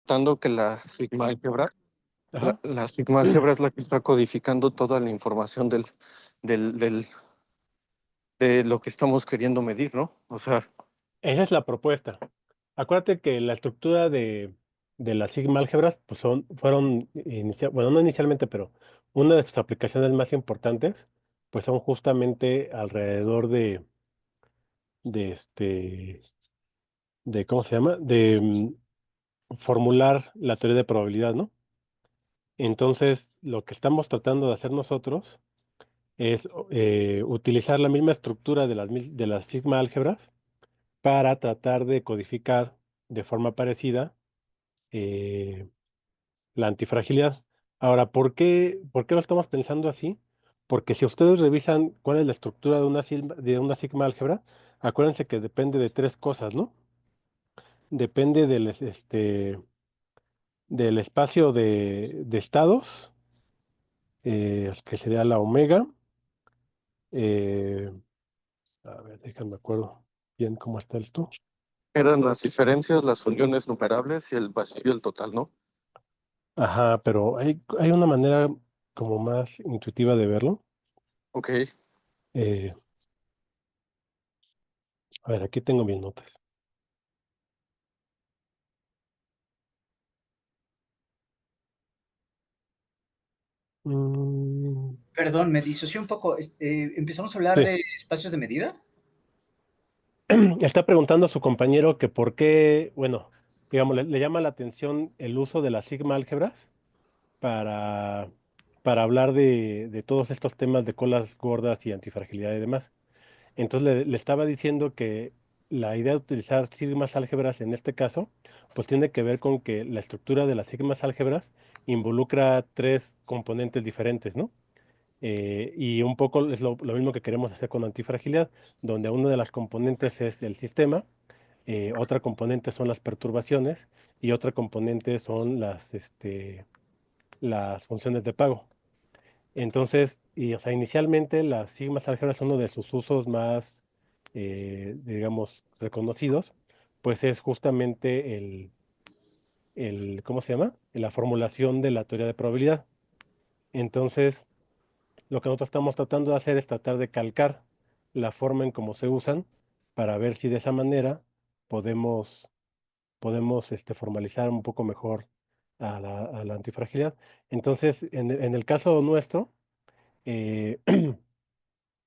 detectando que la sigma álgebra, Ajá. la sigma álgebra es la que está codificando toda la información del, del, de lo que estamos queriendo medir, ¿no? O sea, Esa es la propuesta. Acuérdate que la estructura de las sigma álgebras pues fueron, bueno, no inicialmente, pero una de sus aplicaciones más importantes, pues son justamente alrededor de ¿cómo se llama? Formular la teoría de probabilidad, ¿no? Entonces, lo que estamos tratando de hacer nosotros es utilizar la misma estructura de las sigma álgebras para tratar de codificar de forma parecida eh, la antifragilidad. Ahora, por qué lo estamos pensando así? Porque si ustedes revisan cuál es la estructura de una sigma álgebra, acuérdense que depende de tres cosas, ¿no? Depende del espacio de estados, que sería la omega. eh, a ver, déjame acuerdo bien cómo está esto. eran las diferencias, las uniones numerables y el vacío y el total, ¿no? Ajá, pero hay una manera como más intuitiva de verlo. Ok, Eh, a ver, aquí tengo mis notas. Mm, Perdón, me disocié un poco. ¿Empezamos a hablar sí. de espacios de medida? Está preguntando a su compañero que por qué, bueno, digamos, le llama la atención el uso de las sigma álgebras para, para hablar de todos estos temas de colas gordas y antifragilidad y demás. Entonces le estaba diciendo que la idea de utilizar sigmas álgebras en este caso, pues tiene que ver con que la estructura de las sigmas álgebras involucra tres componentes diferentes, ¿no? Y un poco es lo mismo que queremos hacer con antifragilidad, donde una de las componentes es el sistema, otra componente son las perturbaciones y otra componente son las funciones de pago. Entonces, o sea, inicialmente las sigmas álgebras, uno de sus usos más, digamos, reconocidos, pues es justamente ¿cómo se llama? La formulación de la teoría de probabilidad. Entonces, lo que nosotros estamos tratando de hacer es tratar de calcar la forma en cómo se usan para ver si de esa manera podemos, formalizar un poco mejor a la antifragilidad. Entonces, en el caso nuestro, eh,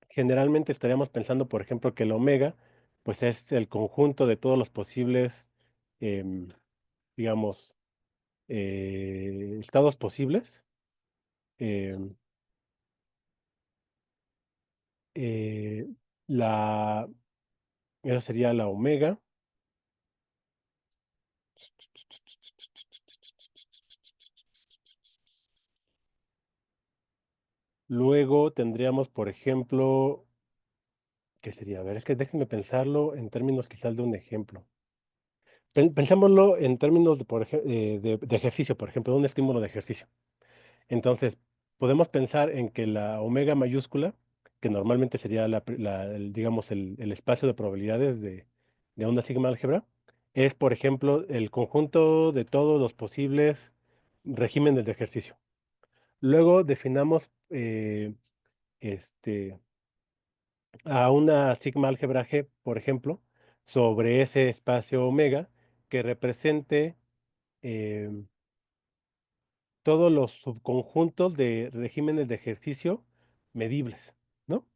generalmente estaríamos pensando, por ejemplo, que el omega, pues es el conjunto de todos los posibles, em, digamos, estados posibles. em, eh, la, Esa sería la omega. Luego tendríamos, por ejemplo, ¿qué sería? A ver, es que déjenme pensarlo en términos quizás de un ejemplo. Pensémoslo en términos de ejercicio, por ejemplo, de un estímulo de ejercicio. Entonces, podemos pensar en que la omega mayúscula, que normalmente sería digamos, el espacio de probabilidades de una sigma álgebra, es, por ejemplo, el conjunto de todos los posibles regímenes de ejercicio. Luego definamos este, a una sigma álgebra G, por ejemplo, sobre ese espacio omega que represente em, todos los subconjuntos de regímenes de ejercicio medibles, ¿no?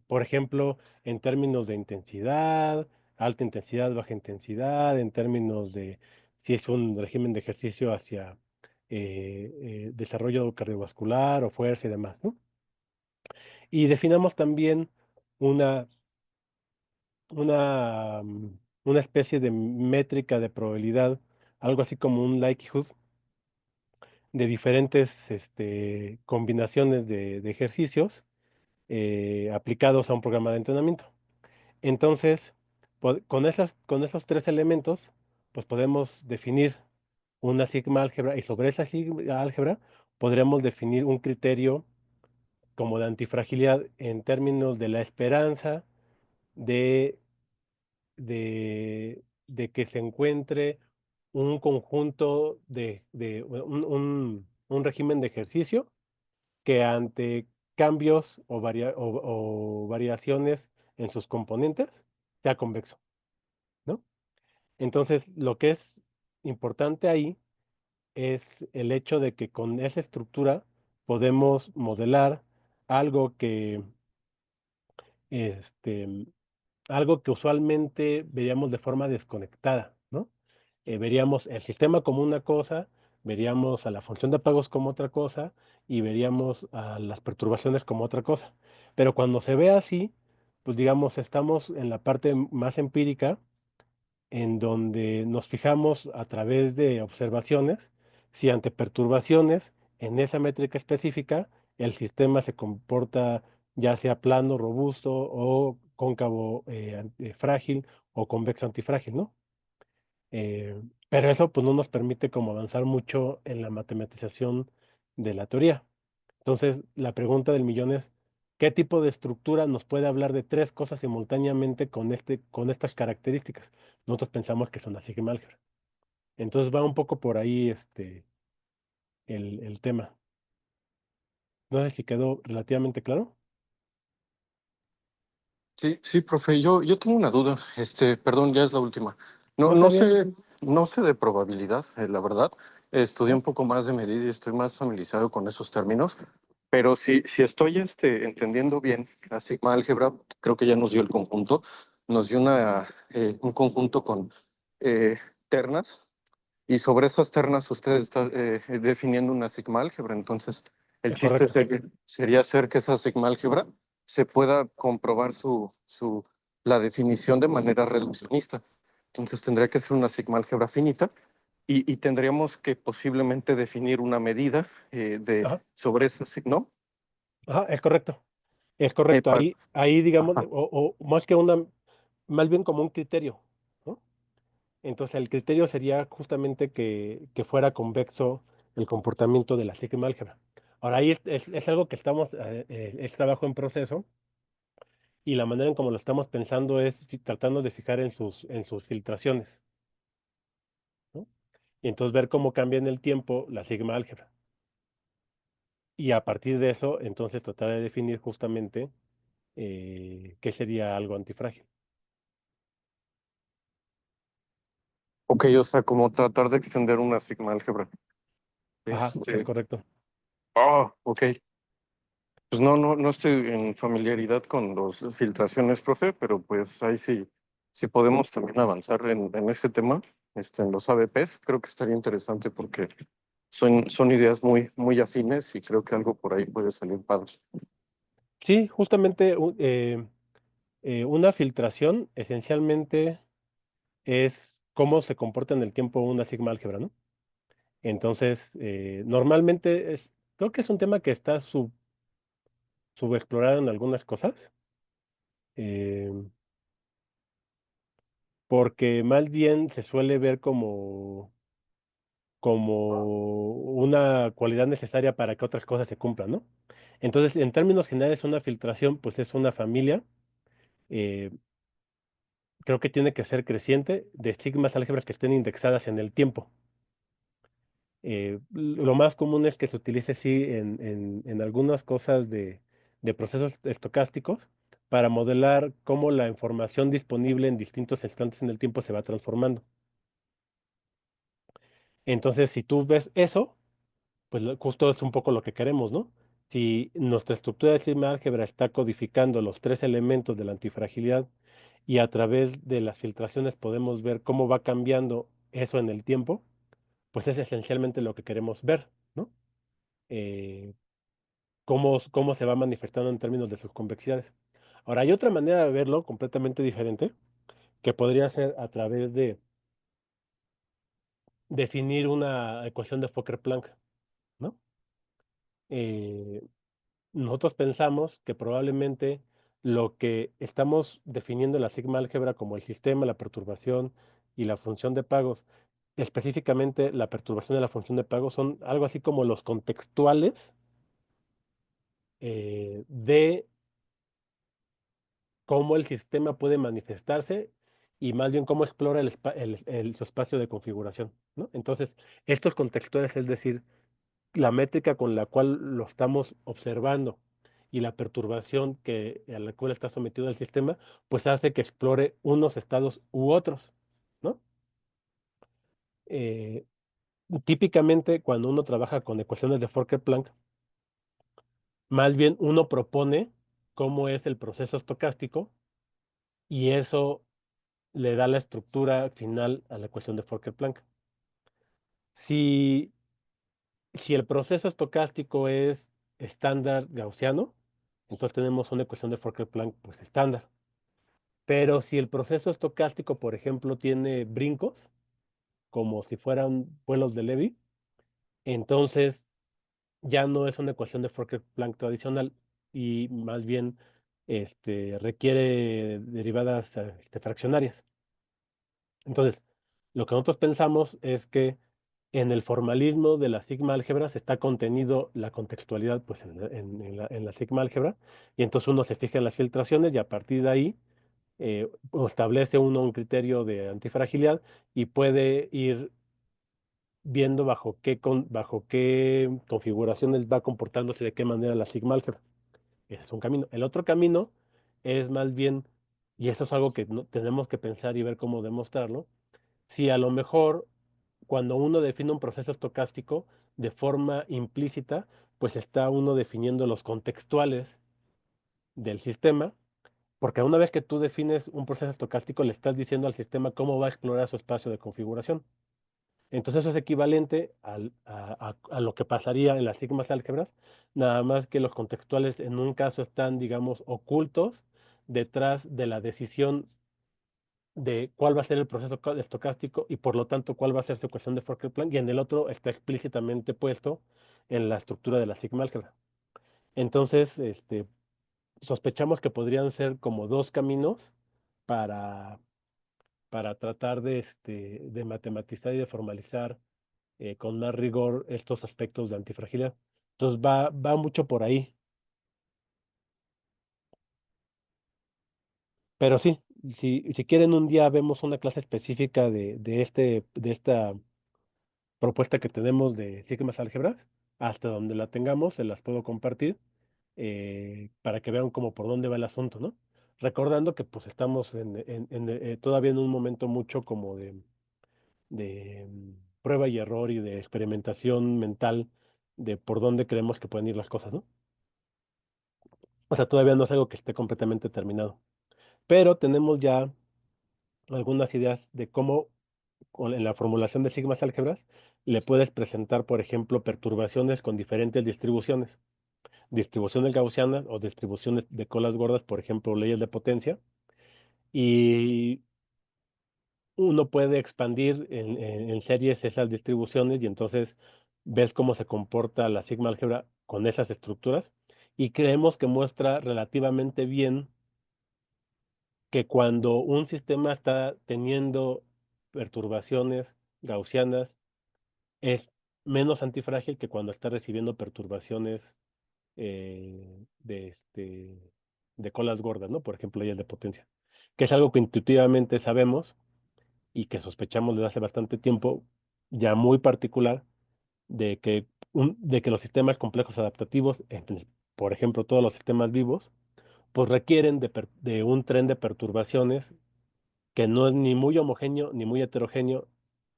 Por ejemplo, en términos de intensidad, alta intensidad, baja intensidad, en términos de si es un régimen de ejercicio hacia desarrollo cardiovascular o fuerza y demás, ¿no? Y definamos también una, una especie de métrica de probabilidad, algo así como un likelihood, de diferentes combinaciones de ejercicios aplicados a un programa de entrenamiento. Entonces, con esos tres elementos, pues podemos definir una sigma álgebra y sobre esa sigma álgebra podremos definir un criterio como de antifragilidad en términos de la esperanza de, de que se encuentre un conjunto un régimen de ejercicio que ante cambios o variaciones en sus componentes sea convexo, ¿no? Entonces, lo que es importante ahí es el hecho de que con esa estructura podemos modelar algo que, este, algo que usualmente veríamos de forma desconectada, ¿no? Veríamos el sistema como una cosa, veríamos a la función de pagos como otra cosa y veríamos a las perturbaciones como otra cosa. Pero cuando se ve así, pues digamos, estamos en la parte más empírica en donde nos fijamos a través de observaciones si ante perturbaciones en esa métrica específica el sistema se comporta ya sea plano, robusto o cóncavo, frágil o convexo antifrágil, ¿no? Pero eso pues no nos permite como avanzar mucho en la matematización de la teoría. Entonces, la pregunta del millón es, ¿qué tipo de estructura nos puede hablar de tres cosas simultáneamente con estas características? Nosotros pensamos que son una sigma álgebra. Entonces va un poco por ahí el tema. No sé si quedó relativamente claro. Sí, sí, profe, yo tengo una duda, perdón, ya es la última. No, No, está bien. no sé de probabilidad, la verdad. Estudié Ajá, un poco más de medida y estoy más familiarizado con esos términos, pero si estoy entendiendo bien la sigma álgebra, creo que ya nos dio el conjunto, nos dio un conjunto con eh, ternas, y sobre esas ternas ustedes están definiendo una sigma álgebra. Entonces, el es chiste correcto. sería hacer que esa sigma álgebra se pueda comprobar la definición de manera reduccionista. Entonces, tendría que ser una sigma álgebra finita y tendríamos que posiblemente definir una medida Ajá, sobre esa sigma, ¿no? ajá, es correcto. Es Eh, correcto. pa- Ahí digamos, ajá. o más que más bien como un criterio, ¿no? Entonces, el criterio sería justamente que fuera convexo el comportamiento de la sigma álgebra. Ahora, ahí es algo que es trabajo en proceso y la manera en cómo lo estamos pensando es tratando de fijar en sus filtraciones, ¿no? Y entonces ver cómo cambia en el tiempo la sigma álgebra. Y a partir de eso, entonces tratar de definir justamente qué sería algo antifrágil. Ok, o sea, como tratar de extender una sigma álgebra. Ajá, es Este, correcto. ok. Pues no estoy en familiaridad con las filtraciones, profe, pero pues ahí sí, si podemos también avanzar en este tema, en los ABPs, creo que estaría interesante porque son ideas muy afines y creo que algo por ahí puede salir padre. Sí, justamente una filtración esencialmente es cómo se comporta en el tiempo una sigma álgebra, ¿no? Entonces, normalmente creo que es un tema que está subexplorado en algunas cosas, eh, porque más bien se suele ver como una cualidad necesaria para que otras cosas se cumplan, ¿no? Entonces, en términos generales, una filtración, pues es una familia, eh, creo que tiene que ser creciente de sigmas álgebras que estén indexadas en el tiempo. Lo más común es que se utilice, sí, en algunas cosas de procesos estocásticos para modelar cómo la información disponible en distintos instantes en el tiempo se va transformando. Entonces, si tú ves eso, pues justo es un poco lo que queremos, ¿no? Si nuestra estructura de sigma álgebra está codificando los tres elementos de la antifragilidad y a través de las filtraciones podemos ver cómo va cambiando eso en el tiempo, pues es esencialmente lo que queremos ver, ¿no? Eh, cómo se va manifestando en términos de sus convexidades. Ahora, hay otra manera de verlo completamente diferente, que podría ser a través de definir una ecuación de Fokker-Planck, ¿no? Eh, nosotros pensamos que probablemente lo que estamos definiendo en la sigma álgebra como el sistema, la perturbación y la función de pagos, específicamente la perturbación de la función de pagos, son algo así como los contextuales de cómo el sistema puede manifestarse y más bien cómo explora su espacio de configuración, ¿no? Entonces, estos contextuales, es decir, la métrica con la cual lo estamos observando y la perturbación a la cual está sometido el sistema, pues hace que explore unos estados u otros, ¿no? Eh, Típicamente, cuando uno trabaja con ecuaciones de Fokker-Planck, más bien uno propone cómo es el proceso estocástico y eso le da la estructura final a la ecuación de Fokker-Planck. Si, si el proceso estocástico es estándar gaussiano, entonces tenemos una ecuación de Fokker-Planck pues estándar. Pero si el proceso estocástico, por ejemplo, tiene brincos, como si fueran vuelos de Levy, entonces ya no es una ecuación de Fokker-Planck tradicional y más bien requiere derivadas fraccionarias. Entonces, lo que nosotros pensamos es que en el formalismo de la sigma álgebra se está contenido la contextualidad pues, en la sigma álgebra, y entonces uno se fija en las filtraciones y a partir de ahí o establece uno un criterio de antifragilidad y puede ir viendo bajo qué configuraciones va comportándose de qué manera la sigma álgebra. Ese es un camino. El otro camino es más bien, y eso es algo que tenemos que pensar y ver cómo demostrarlo, si a lo mejor cuando uno define un proceso estocástico de forma implícita, pues está uno definiendo los contextuales del sistema, porque una vez que tú defines un proceso estocástico, le estás diciendo al sistema cómo va a explorar su espacio de configuración. Entonces eso es equivalente a lo que pasaría en las sigmas álgebras, nada más que los contextuales en un caso están, digamos, ocultos detrás de la decisión de cuál va a ser el proceso estocástico y por lo tanto cuál va a ser su ecuación de Fokker-Planck, y en el otro está explícitamente puesto en la estructura de la sigma álgebra. Entonces, sospechamos que podrían ser como dos caminos para, para tratar de matematizar y de formalizar con más rigor estos aspectos de antifragilidad. Entonces va mucho por ahí. Pero sí, si quieren un día vemos una clase específica de esta propuesta que tenemos de sigmas álgebras, hasta donde la tengamos, se las puedo compartir para que vean como por dónde va el asunto, ¿no? Recordando que pues estamos todavía en un momento mucho como de prueba y error y de experimentación mental de por dónde creemos que pueden ir las cosas, ¿no? O sea, todavía no es algo que esté completamente terminado. Pero tenemos ya algunas ideas de cómo en la formulación de sigmas álgebras le puedes presentar, por ejemplo, perturbaciones con diferentes distribuciones. Distribuciones gaussianas o distribuciones de colas gordas, por ejemplo, leyes de potencia. Y uno puede expandir en series esas distribuciones y entonces ves cómo se comporta la sigma álgebra con esas estructuras. Y creemos que muestra relativamente bien que cuando un sistema está teniendo perturbaciones gaussianas, es menos antifrágil que cuando está recibiendo perturbaciones de colas gordas, ¿no? Por ejemplo, leyes de potencia, que es algo que intuitivamente sabemos y que sospechamos desde hace bastante tiempo, ya muy particular, de que los sistemas complejos adaptativos, por ejemplo, todos los sistemas vivos, pues requieren de un tren de perturbaciones que no es ni muy homogéneo ni muy heterogéneo.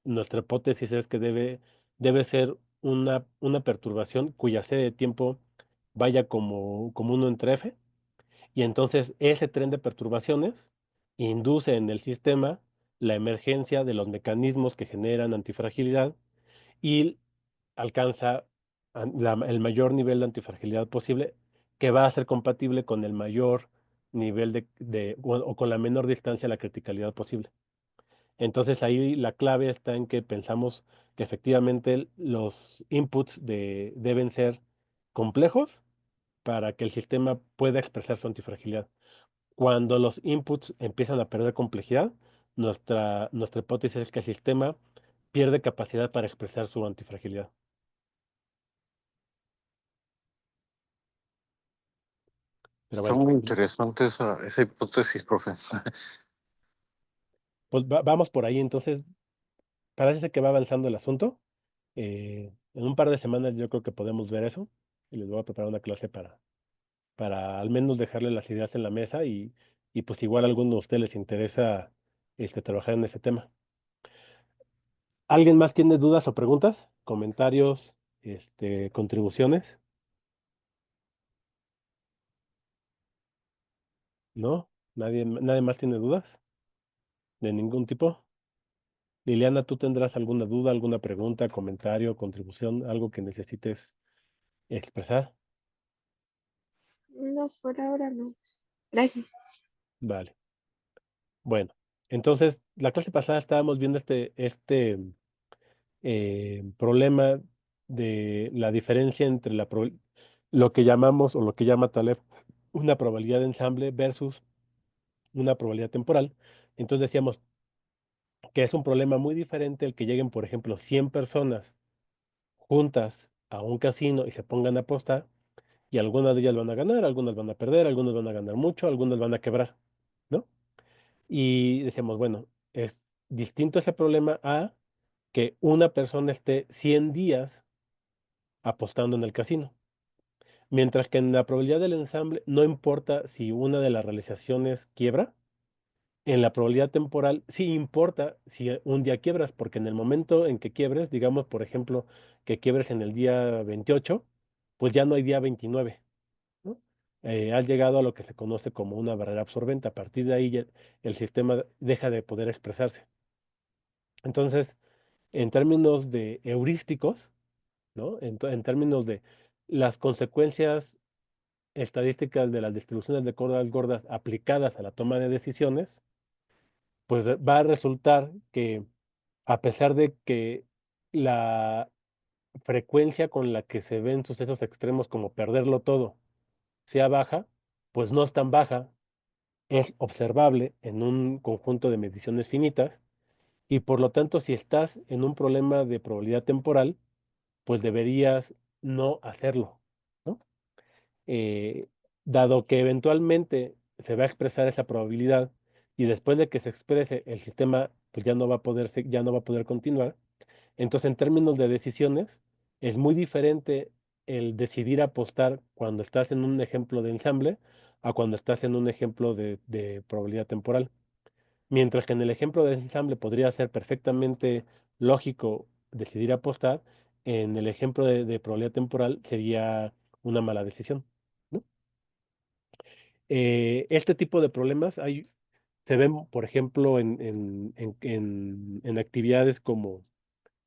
Nuestra hipótesis es que debe ser una perturbación cuya serie de tiempo vaya como uno entre F, y entonces ese tren de perturbaciones induce en el sistema la emergencia de los mecanismos que generan antifragilidad y alcanza el mayor nivel de antifragilidad posible, que va a ser compatible con el mayor nivel o con la menor distancia a la criticalidad posible. Entonces ahí la clave está en que pensamos que efectivamente los inputs deben ser complejos para que el sistema pueda expresar su antifragilidad. Cuando los inputs empiezan a perder complejidad, nuestra hipótesis es que el sistema pierde capacidad para expresar su antifragilidad. Pero Está bueno, muy interesante esa hipótesis, profe. pues vamos por ahí. Entonces, parece que va avanzando el asunto. En un par de semanas yo creo que podemos ver eso y les voy a preparar una clase para al menos dejarle las ideas en la mesa y pues igual a alguno de ustedes les interesa trabajar en ese tema. ¿Alguien más tiene dudas o preguntas? ¿Comentarios, contribuciones? ¿No? ¿Nadie más tiene dudas? ¿De ningún tipo? Liliana, ¿tú tendrás alguna duda, alguna pregunta, comentario, contribución, algo que necesites expresar? No, por ahora no. Gracias. Vale. Bueno, entonces, la clase pasada estábamos viendo problema de la diferencia entre lo que llamamos o lo que llama Taleb una probabilidad de ensamble versus una probabilidad temporal. Entonces decíamos que es un problema muy diferente el que lleguen, por ejemplo, 100 personas juntas a un casino y se pongan a apostar y algunas de ellas van a ganar, algunas van a perder, algunas van a ganar mucho, algunas van a quebrar, ¿no? Y decíamos, bueno, es distinto ese problema a que una persona esté 100 días apostando en el casino. Mientras que en la probabilidad del ensamble no importa si una de las realizaciones quiebra, en la probabilidad temporal sí importa si un día quiebras, porque en el momento en que quiebres, digamos, por ejemplo, que quiebres en el día 28, pues ya no hay día 29, ¿no? Has llegado a lo que se conoce como una barrera absorbente. A partir de ahí ya el sistema deja de poder expresarse. Entonces, en términos de heurísticos, ¿no? En términos de las consecuencias estadísticas de las distribuciones de curvas gordas aplicadas a la toma de decisiones, pues va a resultar que a pesar de que la frecuencia con la que se ven sucesos extremos como perderlo todo sea baja, pues no es tan baja, es observable en un conjunto de mediciones finitas y por lo tanto si estás en un problema de probabilidad temporal, pues deberías no hacerlo, ¿no? eh, Dado que eventualmente se va a expresar esa probabilidad y después de que se exprese el sistema pues ya no va a poder, ya no va a poder continuar, entonces en términos de decisiones es muy diferente el decidir apostar cuando estás en un ejemplo de ensamble a cuando estás en un ejemplo de probabilidad temporal. Mientras que en el ejemplo de ensamble podría ser perfectamente lógico decidir apostar, en el ejemplo de probabilidad temporal sería una mala decisión, ¿no? Este tipo de problemas se ven, por ejemplo, en actividades como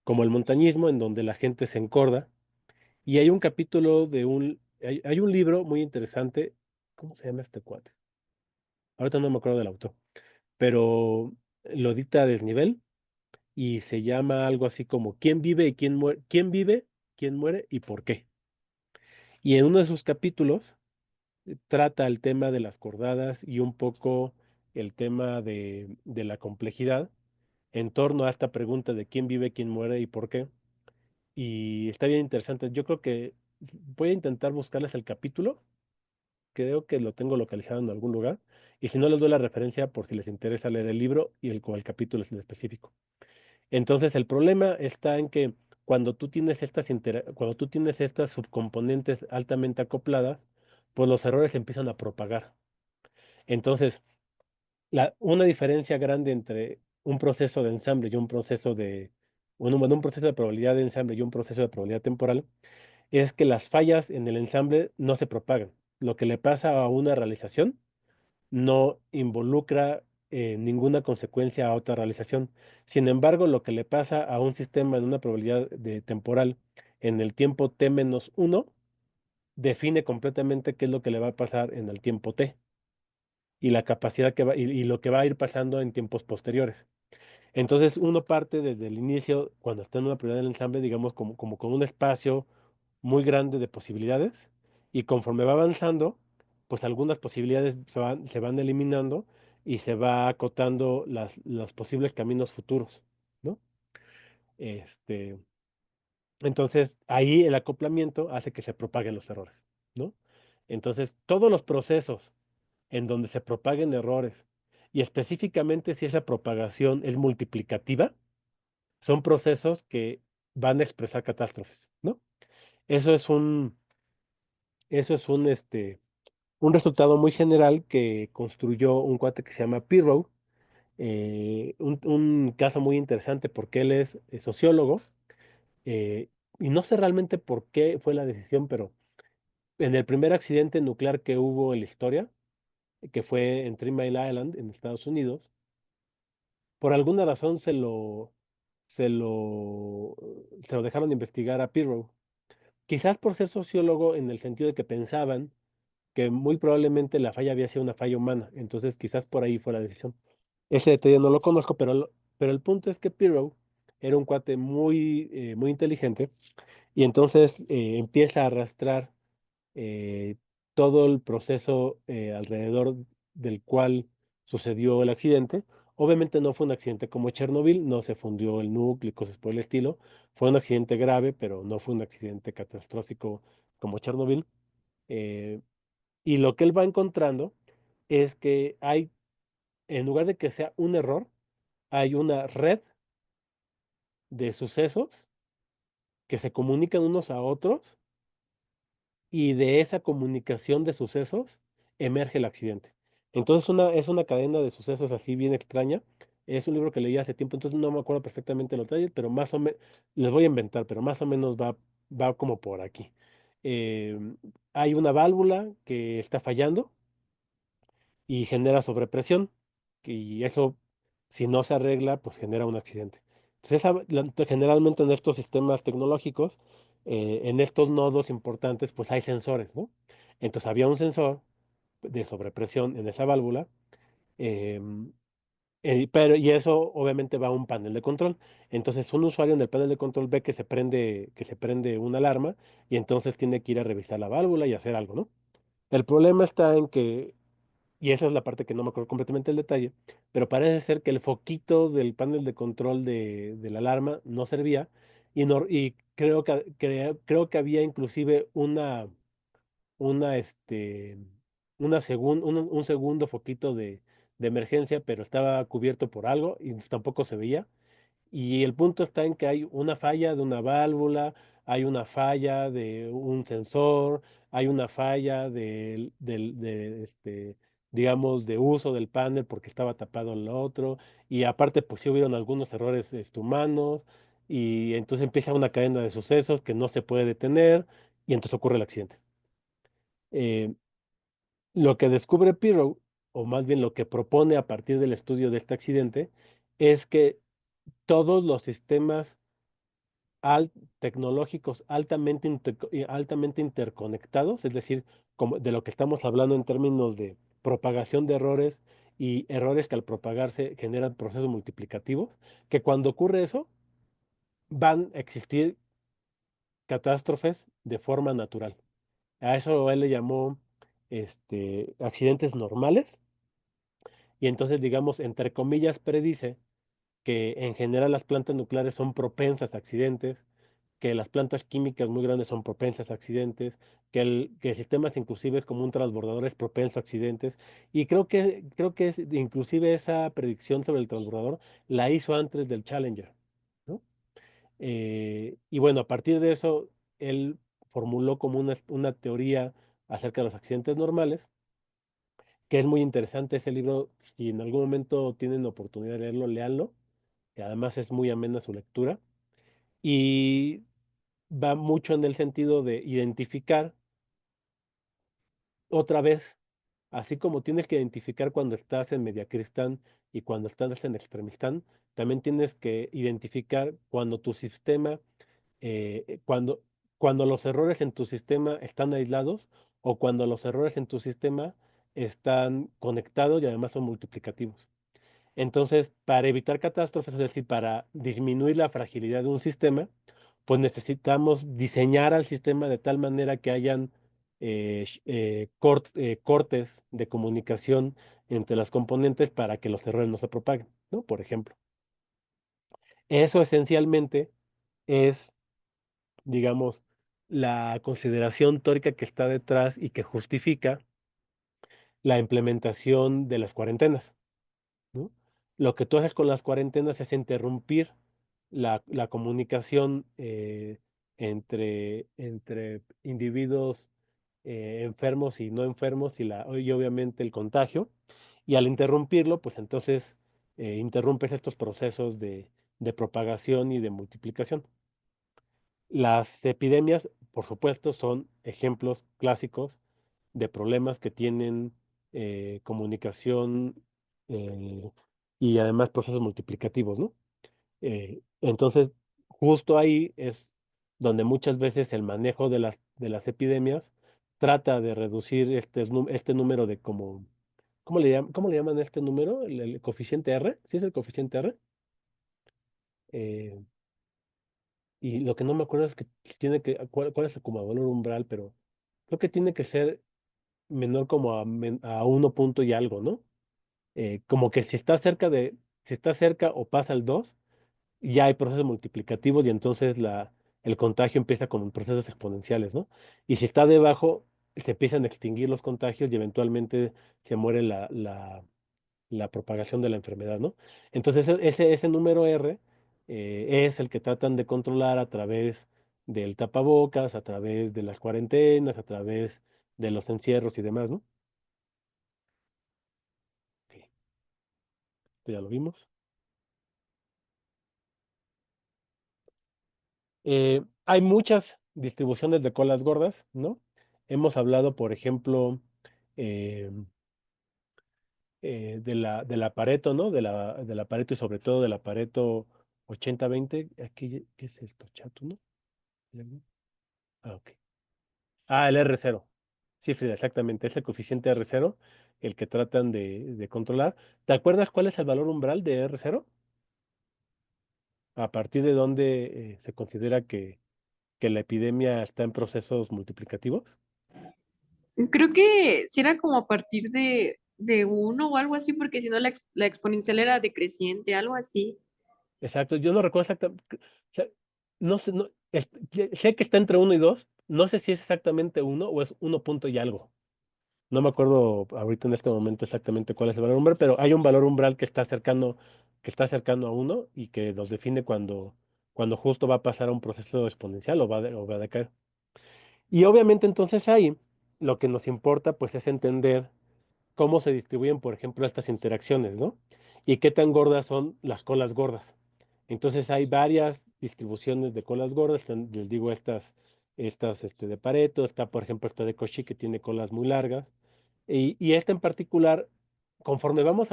el montañismo, en donde la gente se encorda. Y hay un capítulo hay un libro muy interesante. ¿Cómo se llama este cuate? Ahorita no me acuerdo del autor, pero lo dicta a desnivel y se llama algo así como ¿Quién vive y quién muere? ¿Quién vive, quién muere y por qué? Y en uno de sus capítulos trata el tema de las cordadas y un poco el tema de la complejidad en torno a esta pregunta de quién vive, quién muere y por qué. Y está bien interesante. Yo creo que voy a intentar buscarles el capítulo. Creo que lo tengo localizado en algún lugar. Y si no, les doy la referencia por si les interesa leer el libro y con el capítulo en específico. Entonces, el problema está en que cuando tú tienes estas subcomponentes altamente acopladas, pues los errores se empiezan a propagar. Entonces, una diferencia grande entre un proceso de ensamble y un proceso bueno, un proceso de probabilidad de ensamble y un proceso de probabilidad temporal es que las fallas en el ensamble no se propagan. Lo que le pasa a una realización no involucra ninguna consecuencia a otra realización. Sin embargo, lo que le pasa a un sistema en una probabilidad de temporal en el tiempo t-1 define completamente qué es lo que le va a pasar en el tiempo t y la capacidad y lo que va a ir pasando en tiempos posteriores. Entonces, uno parte desde el inicio, cuando está en una probabilidad del ensamble, digamos, como con un espacio muy grande de posibilidades, y conforme va avanzando, pues algunas posibilidades se van eliminando y se va acotando los posibles caminos futuros, ¿no? Este, entonces, ahí el acoplamiento hace que se propaguen los errores, ¿no? Entonces, todos los procesos en donde se propaguen errores y específicamente si esa propagación es multiplicativa, son procesos que van a expresar catástrofes, ¿no? Eso es un resultado muy general que construyó un cuate que se llama Pirrow, un caso muy interesante porque él es sociólogo, eh, y no sé realmente por qué fue la decisión, pero en el primer accidente nuclear que hubo en la historia, que fue en 3 Mile Island, en Estados Unidos, por alguna razón se lo, se lo dejaron investigar a Pirrow. Quizás por ser sociólogo en el sentido de que pensaban que muy probablemente la falla había sido una falla humana, entonces quizás por ahí fue la decisión. Ese detalle no lo conozco, pero el punto es que Pirrow era un cuate muy inteligente y entonces empieza a arrastrar eh, todo el proceso alrededor del cual sucedió el accidente. Obviamente no fue un accidente como Chernobyl, no se fundió el núcleo y cosas por el estilo. Fue un accidente grave, pero no fue un accidente catastrófico como Chernobyl. Eh, y lo que él va encontrando es que hay, en lugar de que sea un error, hay una red de sucesos que se comunican unos a otros y de esa comunicación de sucesos emerge el accidente. Entonces es una cadena de sucesos así bien extraña. Es un libro que leí hace tiempo, entonces no me acuerdo perfectamente los detalles, pero más o menos, les voy a inventar, pero más o menos va como por aquí. Eh, Hay una válvula que está fallando y genera sobrepresión, y eso, si no se arregla, pues genera un accidente. Entonces, generalmente en estos sistemas tecnológicos, en estos nodos importantes, pues hay sensores, ¿no? Entonces había un sensor de sobrepresión en esa válvula, em, y eso obviamente va a un panel de control. Entonces, un usuario en el panel de control ve que se prende una alarma y entonces tiene que ir a revisar la válvula y hacer algo, ¿no? El problema está en que, y esa es la parte que no me acuerdo completamente el detalle, pero parece ser que el foquito del panel de control de la alarma no servía y creo que había inclusive una, este, un segundo foquito de emergencia, pero estaba cubierto por algo y tampoco se veía. Y el punto está en que hay una falla de una válvula, hay una falla de un sensor, hay una falla digamos, de uso del panel porque estaba tapado el otro, y aparte, pues sí hubieron algunos errores humanos, y entonces empieza una cadena de sucesos que no se puede detener, y entonces ocurre el accidente. Eh, lo que descubre Pirrow, o más bien lo que propone a partir del estudio de este accidente, es que todos los sistemas tecnológicos altamente interconectados, es decir, como de lo que estamos hablando en términos de propagación de errores y errores que al propagarse generan procesos multiplicativos, que cuando ocurre eso, van a existir catástrofes de forma natural. A eso él le llamó accidentes normales, y entonces, digamos, entre comillas, predice que en general las plantas nucleares son propensas a accidentes, que las plantas químicas muy grandes son propensas a accidentes, que sistemas inclusive como un transbordador es propenso a accidentes, y creo que inclusive esa predicción sobre el transbordador la hizo antes del Challenger, ¿no? Y bueno, a partir de eso, él formuló como una teoría acerca de los accidentes normales, que es muy interesante ese libro. Si en algún momento tienen oportunidad de leerlo, léanlo, que además es muy amena su lectura, y va mucho en el sentido de identificar otra vez, así como tienes que identificar cuando estás en Mediacristán y cuando estás en Extremistán, también tienes que identificar cuando tu sistema, cuando los errores en tu sistema están aislados o cuando los errores en tu sistema están conectados y además son multiplicativos. Entonces, para evitar catástrofes, es decir, para disminuir la fragilidad de un sistema, pues necesitamos diseñar al sistema de tal manera que hayan cortes de comunicación entre las componentes para que los errores no se propaguen, ¿no? Por ejemplo. Eso esencialmente es, digamos, la consideración teórica que está detrás y que justifica la implementación de las cuarentenas. Lo que tú haces con las cuarentenas es interrumpir la comunicación entre individuos enfermos y no enfermos y obviamente el contagio. Y al interrumpirlo, pues entonces interrumpes estos procesos de propagación y de multiplicación. Las epidemias, por supuesto, son ejemplos clásicos de problemas que tienen comunicación eh, y además procesos multiplicativos, ¿no? Entonces, justo ahí es donde muchas veces el manejo de las epidemias trata de reducir este número de como, ¿cómo le llaman a este número? ¿El coeficiente R? ¿Sí es el coeficiente R? Eh, y lo que no me acuerdo es que cuál es como valor umbral, pero creo que tiene que ser menor como a 1 punto y algo, ¿no? Como que si está cerca o pasa el 2 ya hay procesos multiplicativos y entonces el contagio empieza con procesos exponenciales, ¿no? Y si está debajo, se empiezan a extinguir los contagios y eventualmente se muere la propagación de la enfermedad, ¿no? Entonces ese número R es el que tratan de controlar a través del tapabocas, a través de las cuarentenas, a través de los encierros y demás, ¿no? Ok, esto ya lo vimos. Hay muchas distribuciones de colas gordas, ¿no? Hemos hablado, por ejemplo, eh, de la Pareto, ¿no? De la Pareto y sobre todo de la Pareto 80-20. Aquí, ¿qué es esto? ¿Chato, no? Ah, ok. Ah, el R0. Sí, Frida, exactamente. Es el coeficiente R0 el que tratan de controlar. ¿Te acuerdas cuál es el valor umbral de R0? ¿A partir de dónde se considera que la epidemia está en procesos multiplicativos? Creo que si era como a partir de uno o algo así, porque si no la exponencial era decreciente, algo así. Exacto, yo no recuerdo exactamente, no sé, sé que está entre 1 y 2, no sé si es exactamente 1 o es 1 punto y algo. No me acuerdo ahorita en este momento exactamente cuál es el valor umbral, pero hay un valor umbral que está cercano a 1 y que nos define cuando justo va a pasar a un proceso exponencial o va a decaer. Y obviamente entonces ahí lo que nos importa pues es entender cómo se distribuyen, por ejemplo, estas interacciones, ¿no? Y qué tan gordas son las colas gordas. Entonces hay varias distribuciones de colas gordas, les digo estas de Pareto, está por ejemplo esta de Cauchy que tiene colas muy largas, y esta en particular, conforme vamos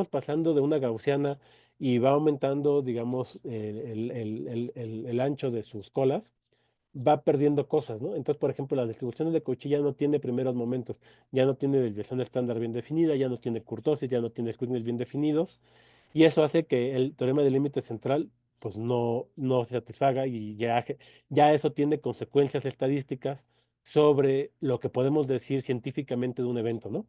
pasando de una gaussiana y va aumentando, digamos, el ancho de sus colas, va perdiendo cosas, ¿no? Entonces, por ejemplo, las distribuciones de Cauchy ya no tiene primeros momentos, ya no tiene desviación estándar bien definida, ya no tiene kurtosis, ya no tiene squiggles bien definidos, y eso hace que el teorema del límite central pues no se satisfaga y ya eso tiene consecuencias estadísticas sobre lo que podemos decir científicamente de un evento, ¿no?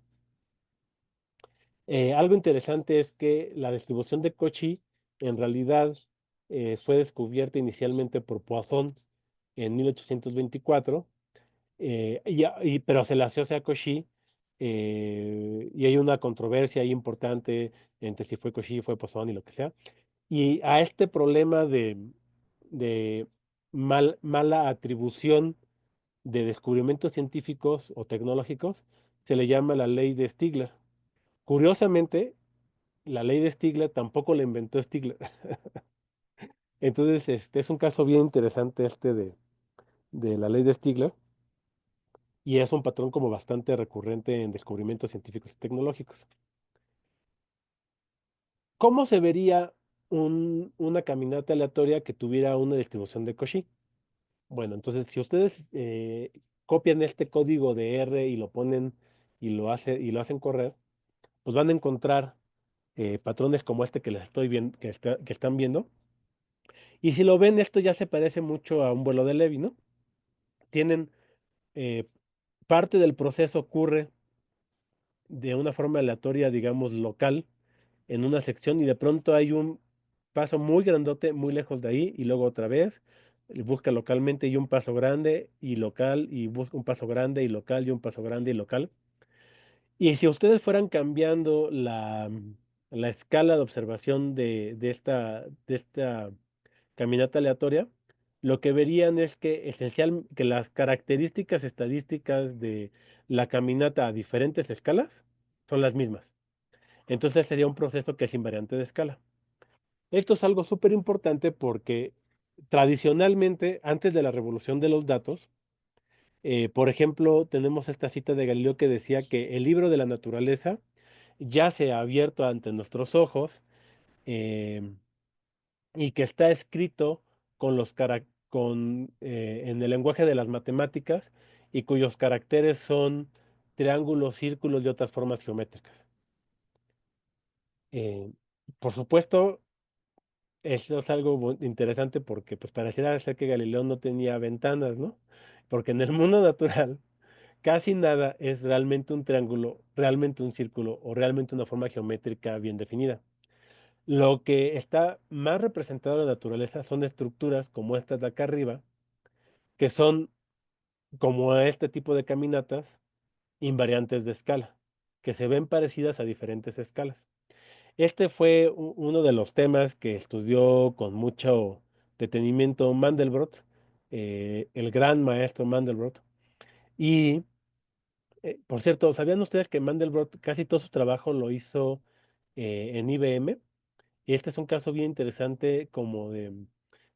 Algo interesante es que la distribución de Cauchy en realidad fue descubierta inicialmente por Poisson en 1824, pero se le asocia a Cauchy, y hay una controversia ahí importante entre si fue Cauchy, fue Poisson y lo que sea. Y a este problema de mala atribución de descubrimientos científicos o tecnológicos se le llama la ley de Stigler. Curiosamente, la ley de Stigler tampoco la inventó Stigler. Entonces, es un caso bien interesante de la ley de Stigler y es un patrón como bastante recurrente en descubrimientos científicos y tecnológicos. ¿Cómo se vería una caminata aleatoria que tuviera una distribución de Cauchy? Bueno, entonces si ustedes copian este código de R y lo ponen y lo hacen correr, pues van a encontrar patrones como este que les estoy viendo, que están viendo. Y si lo ven, esto ya se parece mucho a un vuelo de Levy, ¿no? Tienen eh, parte del proceso ocurre de una forma aleatoria, digamos, local, en una sección y de pronto hay un paso muy grandote, muy lejos de ahí y luego otra vez busca localmente y un paso grande y local y busca un paso grande y local y un paso grande y local. Y si ustedes fueran cambiando la escala de observación de esta caminata aleatoria, lo que verían es que las características estadísticas de la caminata a diferentes escalas son las mismas. Entonces sería un proceso que es invariante de escala. Esto es algo súper importante porque tradicionalmente, antes de la revolución de los datos, por ejemplo, tenemos esta cita de Galileo que decía que el libro de la naturaleza ya se ha abierto ante nuestros ojos, eh, y que está escrito en el lenguaje de las matemáticas y cuyos caracteres son triángulos, círculos y otras formas geométricas. Eh, por supuesto, eso es algo interesante porque pues pareciera ser que Galileo no tenía ventanas, ¿no? Porque en el mundo natural casi nada es realmente un triángulo, realmente un círculo o realmente una forma geométrica bien definida. Lo que está más representado en la naturaleza son estructuras como estas de acá arriba, que son como este tipo de caminatas invariantes de escala, que se ven parecidas a diferentes escalas. Este fue uno de los temas que estudió con mucho detenimiento Mandelbrot, el gran maestro Mandelbrot. Y, por cierto, ¿sabían ustedes que Mandelbrot casi todo su trabajo lo hizo en IBM? Y este es un caso bien interesante como de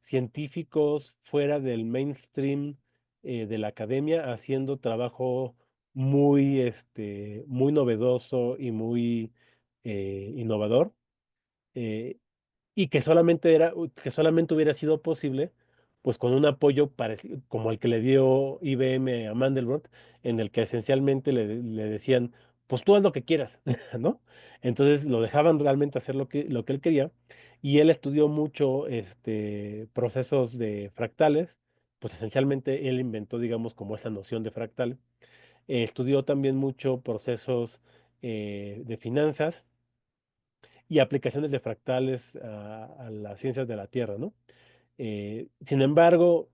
científicos fuera del mainstream de la academia haciendo trabajo muy novedoso y muy innovador. eh, y que solamente hubiera sido posible pues con un apoyo parecido, como el que le dio IBM a Mandelbrot, en el que esencialmente le decían, pues tú haz lo que quieras, ¿no? Entonces lo dejaban realmente hacer lo que él quería, y él estudió mucho procesos de fractales, pues esencialmente él inventó, digamos, como esa noción de fractal. Estudió también mucho procesos de finanzas y aplicaciones de fractales a las ciencias de la Tierra, ¿no? Sin embargo,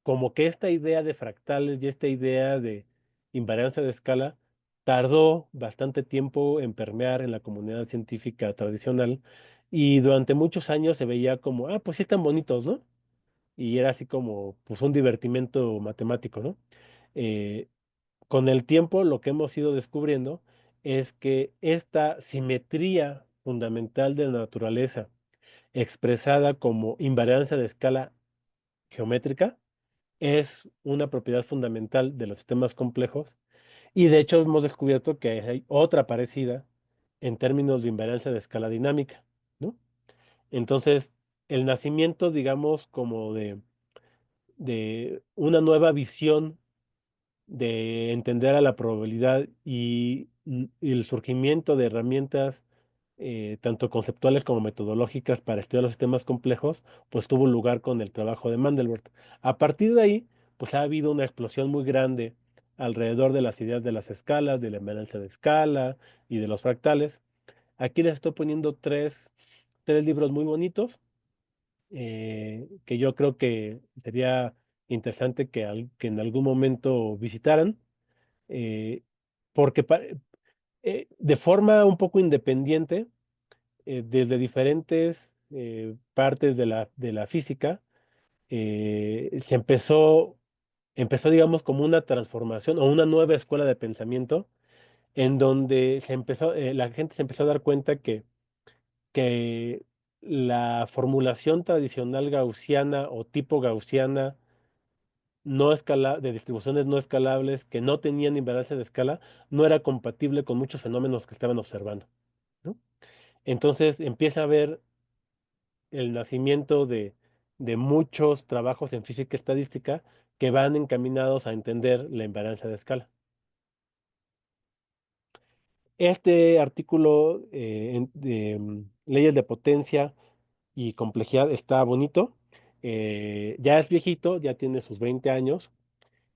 como que esta idea de fractales y esta idea de invariancia de escala tardó bastante tiempo en permear en la comunidad científica tradicional, y durante muchos años se veía como, ah, pues sí están bonitos, ¿no? Y era así como, pues un divertimento matemático, ¿no? Eh, con el tiempo lo que hemos ido descubriendo es que esta simetría fundamental de la naturaleza, expresada como invariancia de escala geométrica, es una propiedad fundamental de los sistemas complejos, y de hecho hemos descubierto que hay otra parecida en términos de invariancia de escala dinámica, ¿no? Entonces, el nacimiento, digamos, como de una nueva visión de entender a la probabilidad y el surgimiento de herramientas tanto conceptuales como metodológicas para estudiar los sistemas complejos, pues tuvo lugar con el trabajo de Mandelbrot. A partir de ahí, pues ha habido una explosión muy grande alrededor de las ideas de las escalas, de la invariancia de escala y de los fractales. Aquí les estoy poniendo tres libros muy bonitos, que yo creo que sería interesante que en algún momento visitaran, eh, porque de forma un poco independiente, desde diferentes partes de la física, empezó, digamos, como una transformación o una nueva escuela de pensamiento en donde la gente se empezó a dar cuenta que la formulación tradicional gaussiana o tipo gaussiana de distribuciones no escalables que no tenían invariancia de escala no era compatible con muchos fenómenos que estaban observando, ¿no? Entonces empieza a haber el nacimiento de muchos trabajos en física estadística que van encaminados a entender la invariancia de escala. Este artículo de leyes de potencia y complejidad está bonito. Ya es viejito, ya tiene sus 20 años,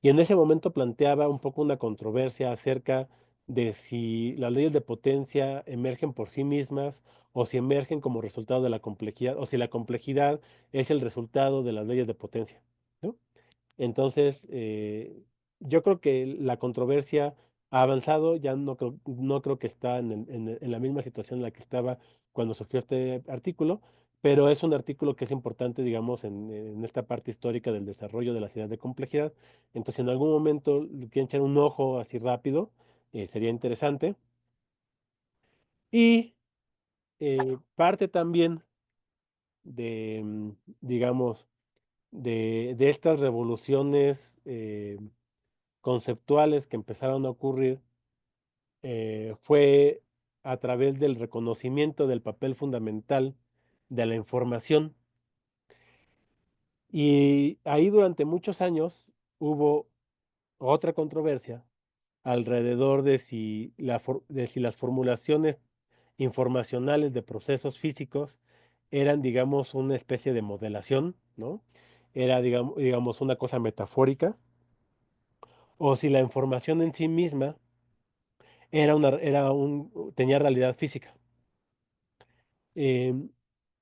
y en ese momento planteaba un poco una controversia acerca de si las leyes de potencia emergen por sí mismas o si emergen como resultado de la complejidad, o si la complejidad es el resultado de las leyes de potencia, ¿no? Entonces, yo creo que la controversia ha avanzado, ya no creo que está en la misma situación en la que estaba cuando surgió este artículo, pero es un artículo que es importante, digamos, en esta parte histórica del desarrollo de las ideas de complejidad. Entonces, en algún momento le quieren echar un ojo así rápido, sería interesante. Y parte también de, digamos, de estas revoluciones conceptuales que empezaron a ocurrir fue a través del reconocimiento del papel fundamental de la información. Y ahí durante muchos años hubo otra controversia alrededor de si las formulaciones informacionales de procesos físicos eran, digamos, una especie de modelación, ¿no? Era, digamos, una cosa metafórica, o si la información en sí misma tenía realidad física. Em,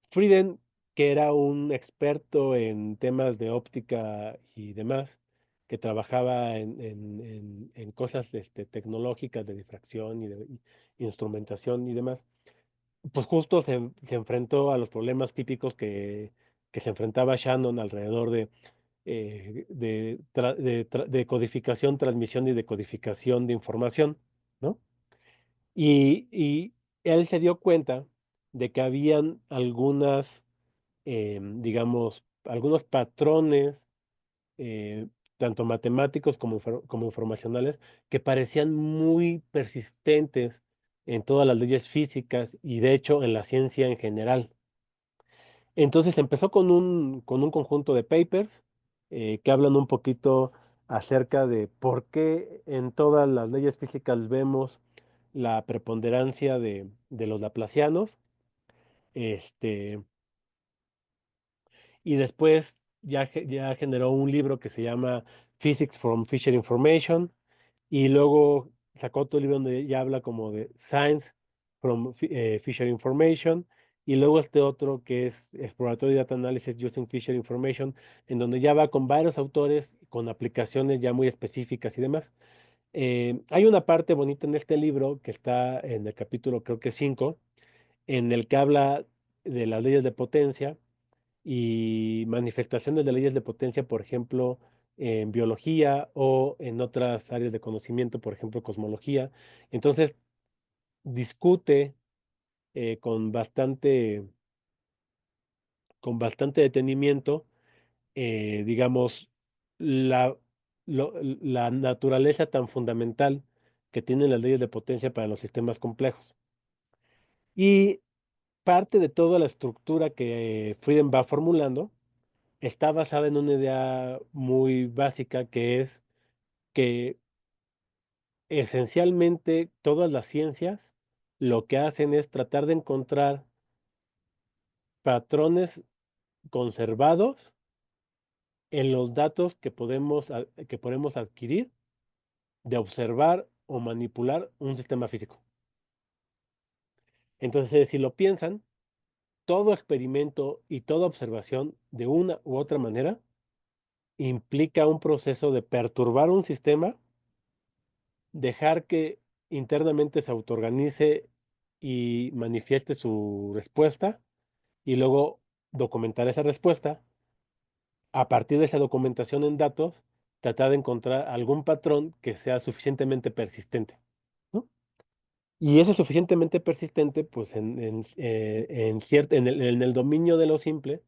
Frieden, que era un experto en temas de óptica y demás, que trabajaba en cosas tecnológicas de difracción y instrumentación y demás, pues justo se enfrentó a los problemas típicos que se enfrentaba Shannon alrededor de codificación, transmisión y decodificación de información, ¿no? Y él se dio cuenta de que habían digamos, algunos patrones, eh, tanto matemáticos como informacionales, que parecían muy persistentes en todas las leyes físicas y de hecho en la ciencia en general. Entonces empezó con un conjunto de papers que hablan un poquito acerca de por qué en todas las leyes físicas vemos la preponderancia de los laplacianos. Este, y después ya generó un libro que se llama Physics from Fisher Information, y luego sacó otro libro donde ya habla como de Science from Fisher Information, y luego este otro que es Exploratory Data Analysis Using Fisher Information, en donde ya va con varios autores, con aplicaciones ya muy específicas y demás. Hay una parte bonita en este libro que está en el capítulo, creo que 5, en el que habla de las leyes de potencia y manifestaciones de leyes de potencia, por ejemplo, en biología o en otras áreas de conocimiento, por ejemplo, cosmología. Entonces, discute eh, con bastante, con bastante detenimiento, digamos, la, la naturaleza tan fundamental que tienen las leyes de potencia para los sistemas complejos. Y parte de toda la estructura que Frieden va formulando está basada en una idea muy básica, que es que esencialmente todas las ciencias lo que hacen es tratar de encontrar patrones conservados en los datos que podemos adquirir de observar o manipular un sistema físico. Entonces, si lo piensan, todo experimento y toda observación de una u otra manera implica un proceso de perturbar un sistema, dejar que internamente se autoorganice y manifieste su respuesta, y luego documentar esa respuesta. A partir de esa documentación en datos, tratar de encontrar algún patrón que sea suficientemente persistente, ¿no? Y ese suficientemente persistente, pues en el dominio de lo simple,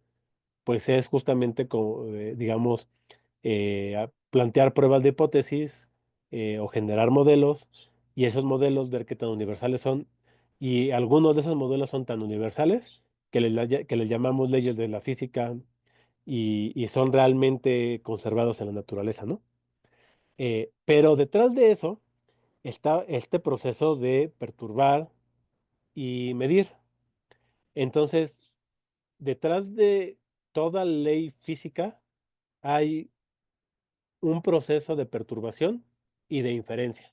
pues es justamente como, digamos, plantear pruebas de hipótesis o generar modelos, y esos modelos ver qué tan universales son. Y algunos de esos modelos son tan universales que les llamamos leyes de la física, y son realmente conservados en la naturaleza, ¿no? Pero detrás de eso está este proceso de perturbar y medir. Entonces, detrás de toda ley física hay un proceso de perturbación y de inferencia.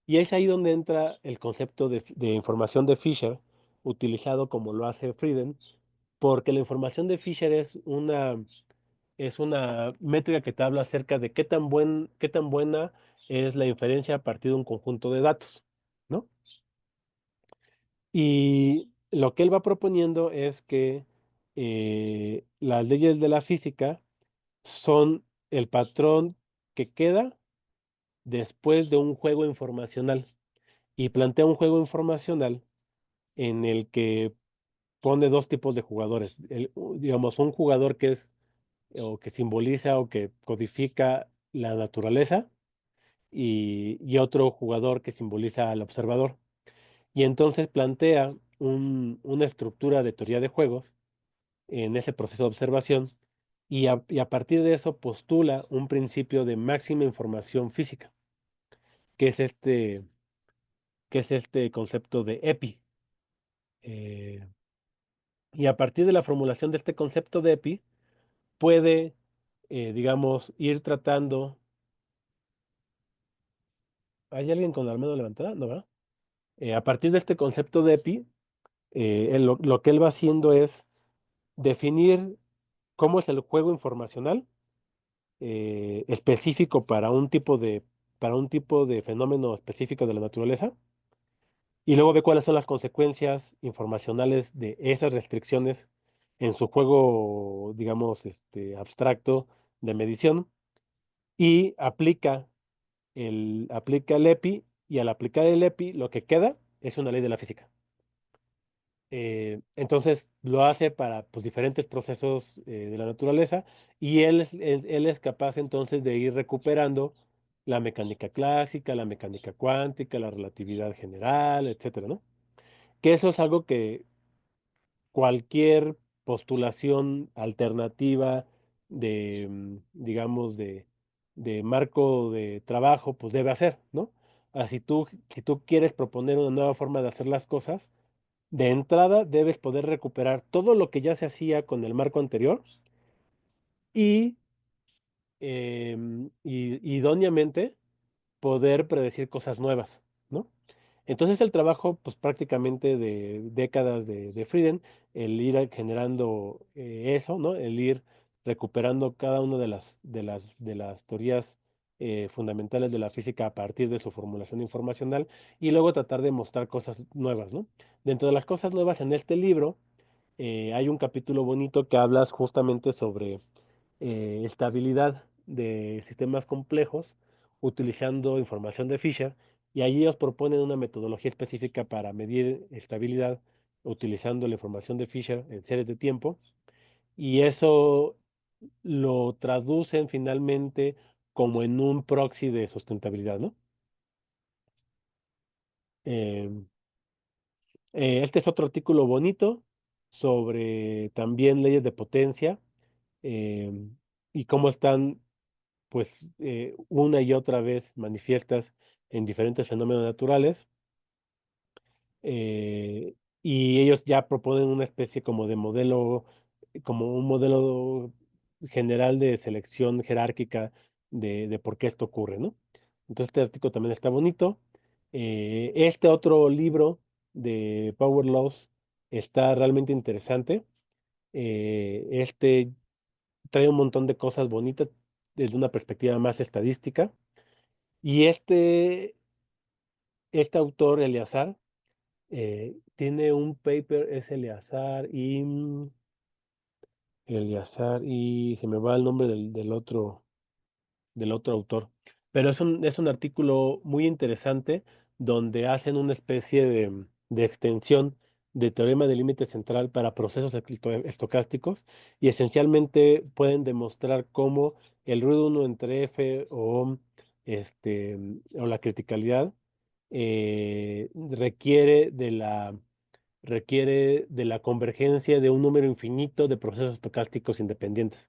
Y es ahí donde entra el concepto de información de Fisher, utilizado como lo hace Frieden, porque la información de Fisher es una métrica que te habla acerca de qué tan buena es la inferencia a partir de un conjunto de datos, ¿no? Y lo que él va proponiendo es que las leyes de la física son el patrón que queda después de un juego informacional. Y plantea un juego informacional en el que pone dos tipos de jugadores. Digamos, un jugador que es o que simboliza o que codifica la naturaleza y otro jugador que simboliza al observador. Y entonces plantea una estructura de teoría de juegos en ese proceso de observación y a partir de eso postula un principio de máxima información física, que es este, que es este concepto de EPI. Eh, y a partir de la formulación de este concepto de EPI, puede, digamos, ir tratando. ¿Hay alguien con la mano levantada? ¿No, verdad? A partir de este concepto de EPI, lo que él va haciendo es definir cómo es el juego informacional específico para un tipo de fenómeno específico de la naturaleza, y luego ve cuáles son las consecuencias informacionales de esas restricciones en su juego, digamos, abstracto de medición, y aplica el EPI, y al aplicar el EPI, lo que queda es una ley de la física. Entonces lo hace para pues, diferentes procesos de la naturaleza, y él es capaz entonces de ir recuperando la mecánica clásica, la mecánica cuántica, la relatividad general, etcétera, ¿no? Que eso es algo que cualquier postulación alternativa digamos, de marco de trabajo, pues debe hacer, ¿no? Si tú quieres proponer una nueva forma de hacer las cosas, de entrada debes poder recuperar todo lo que ya se hacía con el marco anterior y, idóneamente poder predecir cosas nuevas, ¿no? Entonces el trabajo, pues prácticamente de décadas de Frieden, el ir generando eso, ¿no? El ir recuperando cada una de las teorías fundamentales de la física a partir de su formulación informacional, y luego tratar de mostrar cosas nuevas, ¿no? Dentro de las cosas nuevas en este libro, hay un capítulo bonito que hablas justamente sobre estabilidad de sistemas complejos utilizando información de Fisher, y allí ellos proponen una metodología específica para medir estabilidad utilizando la información de Fisher en series de tiempo, y eso lo traducen finalmente como en un proxy de sustentabilidad, ¿no? Em, este es otro artículo bonito sobre también leyes de potencia, em, y cómo están pues una y otra vez manifiestas en diferentes fenómenos naturales, eh, y ellos ya proponen una especie como de modelo, como un modelo general de selección jerárquica de por qué esto ocurre, ¿no? Entonces este artículo también está bonito. Este otro libro de Power Laws está realmente interesante. Este trae un montón de cosas bonitas desde una perspectiva más estadística. Y este autor, Eleazar, tiene un paper, es Eleazar y se me va el nombre del otro autor. Pero es un artículo muy interesante donde hacen una especie de extensión de teorema de límite central para procesos estocásticos, y esencialmente pueden demostrar cómo el ruido 1 entre F o la criticalidad requiere de la convergencia de un número infinito de procesos estocásticos independientes.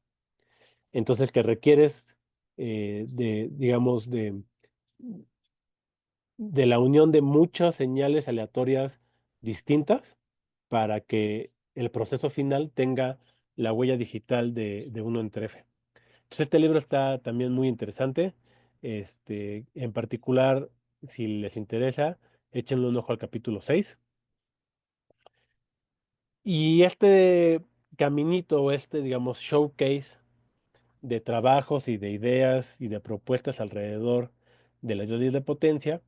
Entonces, que requieres digamos, de la unión de muchas señales aleatorias distintas para que el proceso final tenga la huella digital de 1 entre F. Entonces, este libro está también muy interesante. En particular, si les interesa, échenle un ojo al capítulo 6. Y este caminito, o digamos, showcase de trabajos y de ideas y de propuestas alrededor de las leyes de potencia,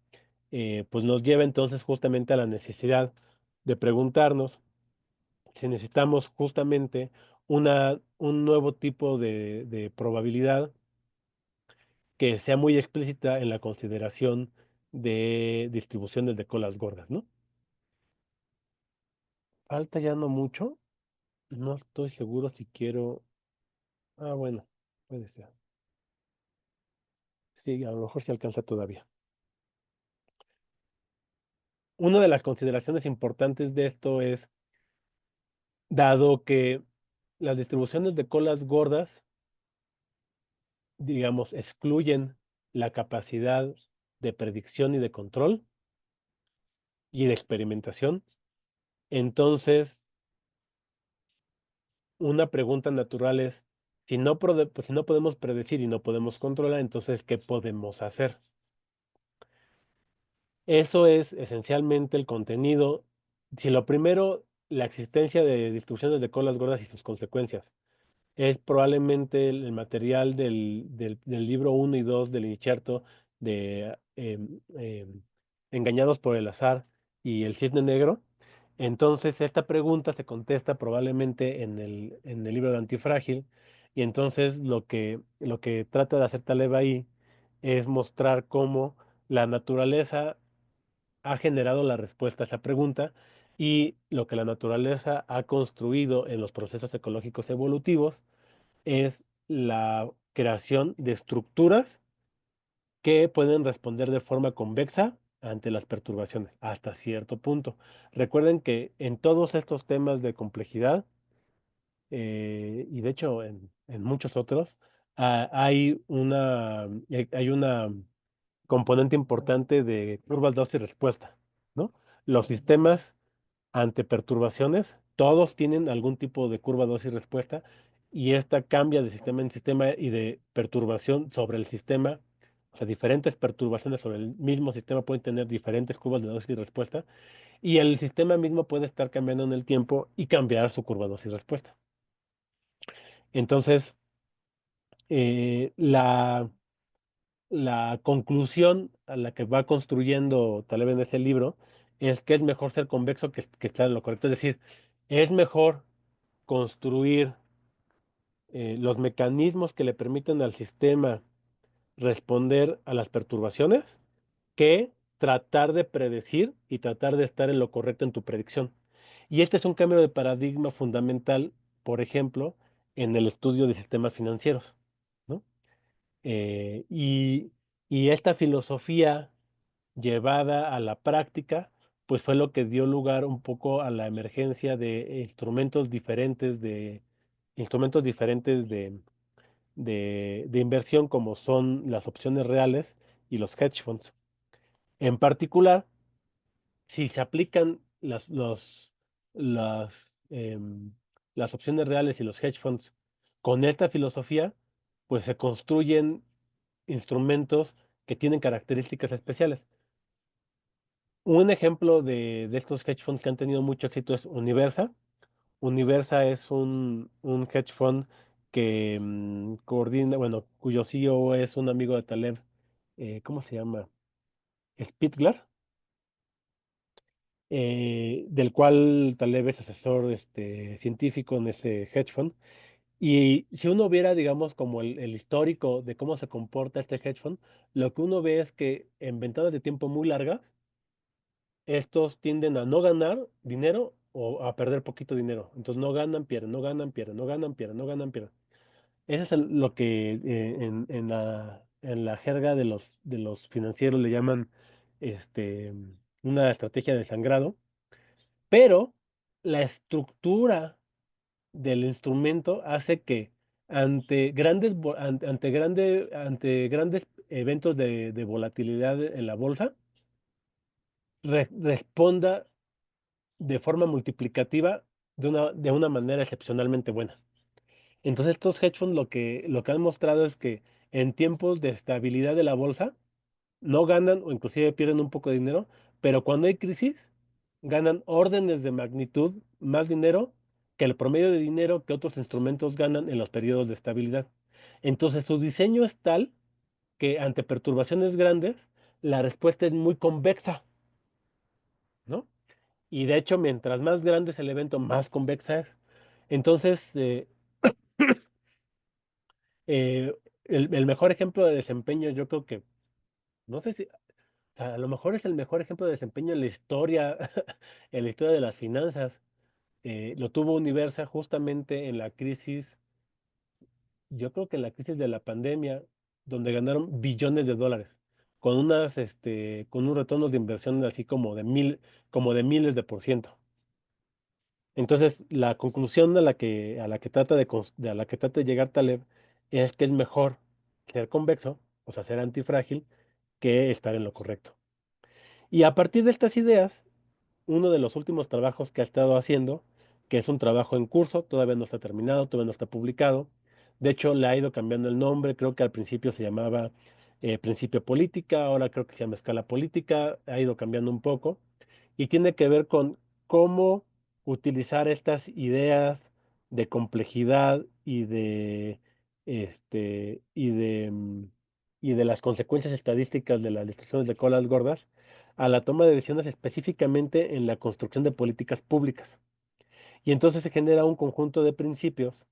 pues nos lleva entonces justamente a la necesidad de preguntarnos si necesitamos justamente un nuevo tipo de probabilidad que sea muy explícita en la consideración de distribuciones de colas gordas, ¿no? Falta ya no mucho, no estoy seguro si quiero. Ah, bueno, puede ser. Sí, a lo mejor se alcanza todavía. Una de las consideraciones importantes de esto es, dado que las distribuciones de colas gordas, digamos, excluyen la capacidad de predicción y de control y de experimentación, entonces una pregunta natural es, pues, si no podemos predecir y no podemos controlar, entonces, ¿qué podemos hacer? Eso es esencialmente el contenido. Si lo primero, la existencia de distribuciones de colas gordas y sus consecuencias, es probablemente el material del libro 1 y 2 del Incerto de Engañados por el azar y el cisne negro. Entonces, esta pregunta se contesta probablemente en el libro de Antifrágil, y entonces lo que trata de hacer Taleb ahí es mostrar cómo la naturaleza ha generado la respuesta a esa pregunta, y lo que la naturaleza ha construido en los procesos ecológicos evolutivos es la creación de estructuras que pueden responder de forma convexa ante las perturbaciones hasta cierto punto. Recuerden que en todos estos temas de complejidad, y de hecho en muchos otros, hay una componente importante de curvas de dosis y respuesta, ¿no? Los sistemas ante perturbaciones, todos tienen algún tipo de curva de dosis y respuesta, y esta cambia de sistema en sistema y de perturbación sobre el sistema. O sea, diferentes perturbaciones sobre el mismo sistema pueden tener diferentes curvas de dosis y respuesta, y el sistema mismo puede estar cambiando en el tiempo y cambiar su curva de dosis y respuesta. Entonces, la conclusión a la que va construyendo Taleb en ese libro es que es mejor ser convexo que estar en lo correcto. Es decir, es mejor construir los mecanismos que le permiten al sistema responder a las perturbaciones, que tratar de predecir y tratar de estar en lo correcto en tu predicción. Y este es un cambio de paradigma fundamental, por ejemplo, en el estudio de sistemas financieros, ¿no? Y esta filosofía llevada a la práctica, pues fue lo que dio lugar un poco a la emergencia de instrumentos diferentes de inversión, como son las opciones reales y los hedge funds. En particular, si se aplican las, em, las opciones reales y los hedge funds con esta filosofía, pues se construyen instrumentos que tienen características especiales. Un ejemplo de estos hedge funds que han tenido mucho éxito es Universa. Universa es un hedge fund que coordina, bueno, cuyo CEO es un amigo de Taleb, ¿cómo se llama? Spitgler, del cual Taleb es asesor científico en ese hedge fund. Y si uno viera, digamos, como el histórico de cómo se comporta este hedge fund, lo que uno ve es que en ventanas de tiempo muy largas, estos tienden a no ganar dinero o a perder poquito dinero. Entonces no ganan, pierden, no ganan, pierden, no ganan, pierden, no ganan, pierden. Eso es lo que en la jerga de los financieros le llaman una estrategia de sangrado, pero la estructura del instrumento hace que ante grandes eventos de volatilidad en la bolsa, responda de forma multiplicativa de una manera excepcionalmente buena. Entonces, estos hedge funds lo que han mostrado es que en tiempos de estabilidad de la bolsa no ganan, o inclusive pierden un poco de dinero, pero cuando hay crisis ganan órdenes de magnitud más dinero que el promedio de dinero que otros instrumentos ganan en los periodos de estabilidad. Entonces, su diseño es tal que ante perturbaciones grandes, la respuesta es muy convexa, ¿no? Y de hecho, mientras más grande es el evento, más convexa es. Entonces, eh, el mejor ejemplo de desempeño, yo creo que, no sé si, o sea, a lo mejor es el mejor ejemplo de desempeño en la historia, en la historia de las finanzas. Lo tuvo Universa justamente en la crisis, yo creo que en la crisis de la pandemia, donde ganaron billones de dólares, con un retorno de inversión así como de miles de por ciento. Entonces, la conclusión a la que trata a la que trata de llegar Taleb es que es mejor ser convexo, o sea, ser antifrágil, que estar en lo correcto. Y a partir de estas ideas, uno de los últimos trabajos que ha estado haciendo, que es un trabajo en curso, todavía no está terminado, todavía no está publicado. De hecho, le ha ido cambiando el nombre, creo que al principio se llamaba Principio Política, ahora creo que se llama Escala Política, ha ido cambiando un poco, y tiene que ver con cómo utilizar estas ideas de complejidad este, y de, mm, y de las consecuencias estadísticas de las destrucciones de colas gordas a la toma de decisiones específicamente en la construcción de políticas públicas. Y entonces se genera un conjunto de principios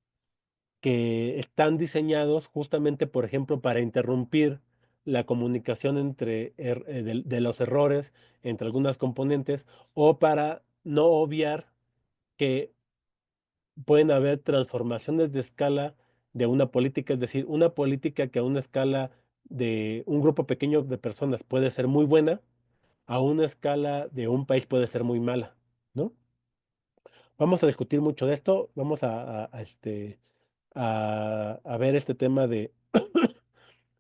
que están diseñados justamente, por ejemplo, para interrumpir la comunicación de los errores entre algunas componentes o para no obviar que pueden haber transformaciones de escala de una política, es decir, una política que a una escala de un grupo pequeño de personas puede ser muy buena, a una escala de un país puede ser muy mala, ¿no? Vamos a discutir mucho de esto, vamos a ver este tema de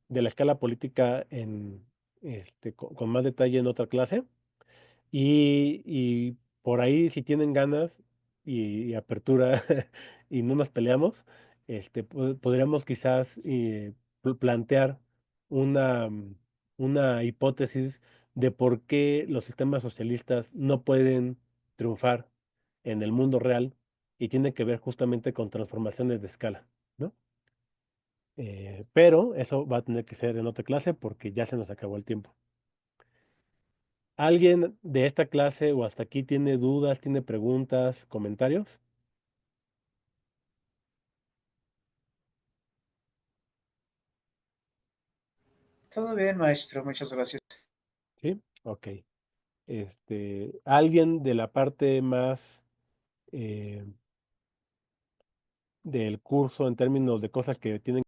la escala política con más detalle en otra clase. Y por ahí, si tienen ganas y apertura y no nos peleamos, podríamos quizás plantear una, una hipótesis de por qué los sistemas socialistas no pueden triunfar en el mundo real y tiene que ver justamente con transformaciones de escala, ¿no? Pero eso va a tener que ser en otra clase porque ya se nos acabó el tiempo. ¿Alguien de esta clase o hasta aquí tiene dudas, tiene preguntas, comentarios? Todo bien, maestro, muchas gracias. ¿Sí? Ok. ¿Alguien de la parte más del curso en términos de cosas que tienen